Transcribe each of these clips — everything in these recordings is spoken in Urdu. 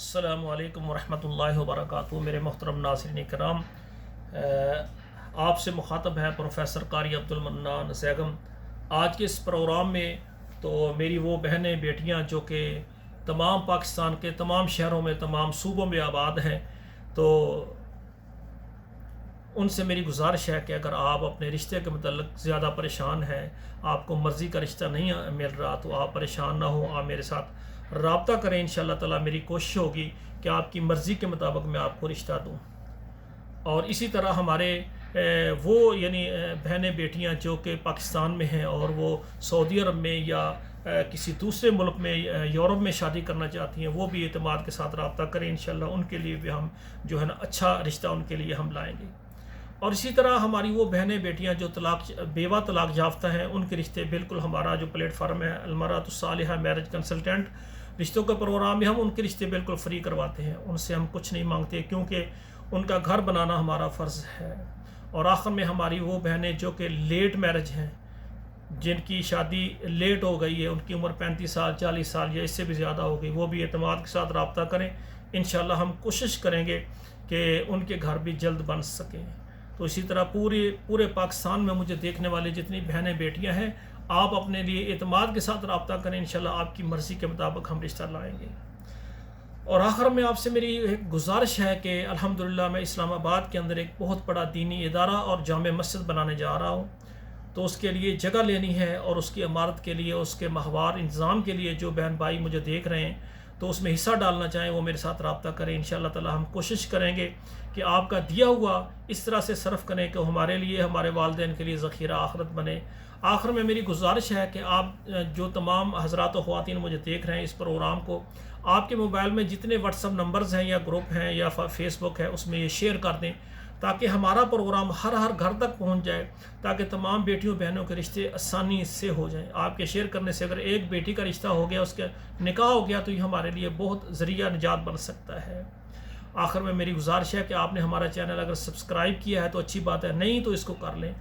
السلام علیکم ورحمۃ اللہ وبرکاتہ۔ میرے محترم ناظرین کرام، آپ سے مخاطب ہے پروفیسر قاری عبدالمنان زیگم۔ آج کے اس پروگرام میں تو میری وہ بہنیں بیٹیاں جو کہ تمام پاکستان کے تمام شہروں میں تمام صوبوں میں آباد ہیں، تو ان سے میری گزارش ہے کہ اگر آپ اپنے رشتے کے متعلق زیادہ پریشان ہیں، آپ کو مرضی کا رشتہ نہیں مل رہا، تو آپ پریشان نہ ہوں، آپ میرے ساتھ رابطہ کریں۔ انشاءاللہ تعالی میری کوشش ہوگی کہ آپ کی مرضی کے مطابق میں آپ کو رشتہ دوں۔ اور اسی طرح ہمارے وہ بہنیں بیٹیاں جو کہ پاکستان میں ہیں اور وہ سعودی عرب میں یا کسی دوسرے ملک میں یورپ میں شادی کرنا چاہتی ہیں، وہ بھی اعتماد کے ساتھ رابطہ کریں۔ انشاءاللہ ان کے لیے بھی ہم اچھا رشتہ ان کے لیے ہم لائیں گے۔ اور اسی طرح ہماری وہ بہنیں بیٹیاں جو بیوہ طلاق یافتہ ہیں، ان کے رشتے بالکل ہمارا جو پلیٹ فارم ہے المرأۃ الصالحہ میرج کنسلٹنٹ رشتوں کا پروگرام میں ہم ان کے رشتے بالکل فری کرواتے ہیں۔ ان سے ہم کچھ نہیں مانگتے، کیونکہ ان کا گھر بنانا ہمارا فرض ہے۔ اور آخر میں ہماری وہ بہنیں جو کہ لیٹ میرج ہیں، جن کی شادی لیٹ ہو گئی ہے، ان کی عمر 35 سال 40 سال یا اس سے بھی زیادہ ہو گئی، وہ بھی اعتماد کے ساتھ رابطہ کریں۔ انشاءاللہ ہم کوشش کریں گے کہ ان کے گھر بھی جلد بن سکیں۔ تو اسی طرح پورے پاکستان میں مجھے دیکھنے والے جتنی بہنیں بیٹیاں ہیں، آپ اپنے لیے اعتماد کے ساتھ رابطہ کریں۔ انشاءاللہ آپ کی مرضی کے مطابق ہم رشتہ لائیں گے۔ اور آخر میں آپ سے میری ایک گزارش ہے کہ الحمدللہ میں اسلام آباد کے اندر ایک بہت بڑا دینی ادارہ اور جامع مسجد بنانے جا رہا ہوں۔ تو اس کے لیے جگہ لینی ہے، اور اس کی عمارت کے لیے، اس کے ماہوار انتظام کے لیے جو بہن بھائی مجھے دیکھ رہے ہیں تو اس میں حصہ ڈالنا چاہیں، وہ میرے ساتھ رابطہ کریں۔ انشاءاللہ تعالی ہم کوشش کریں گے کہ آپ کا دیا ہوا اس طرح سے صرف کریں کہ ہمارے لیے، ہمارے والدین کے لیے ذخیرہ آخرت بنے۔ آخر میں میری گزارش ہے کہ آپ جو تمام حضرات و خواتین مجھے دیکھ رہے ہیں اس پروگرام کو، آپ کے موبائل میں جتنے واٹس ایپ نمبرز ہیں یا گروپ ہیں یا فیس بک ہے، اس میں یہ شیئر کر دیں، تاکہ ہمارا پروگرام ہر گھر تک پہنچ جائے، تاکہ تمام بیٹیوں بہنوں کے رشتے آسانی سے ہو جائیں۔ آپ کے شیئر کرنے سے اگر ایک بیٹی کا رشتہ ہو گیا، اس کا نکاح ہو گیا، تو یہ ہمارے لیے بہت ذریعہ نجات بن سکتا ہے۔ آخر میں میری گزارش ہے کہ آپ نے ہمارا چینل اگر سبسکرائب کیا ہے تو اچھی بات ہے، نہیں تو اس کو کر لیں،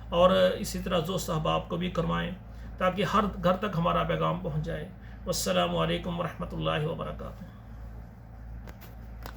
اور اسی طرح دوست احباب کو بھی کروائیں، تاکہ ہر گھر تک ہمارا پیغام پہنچ جائے۔ والسلام علیکم ورحمۃ اللہ وبرکاتہ۔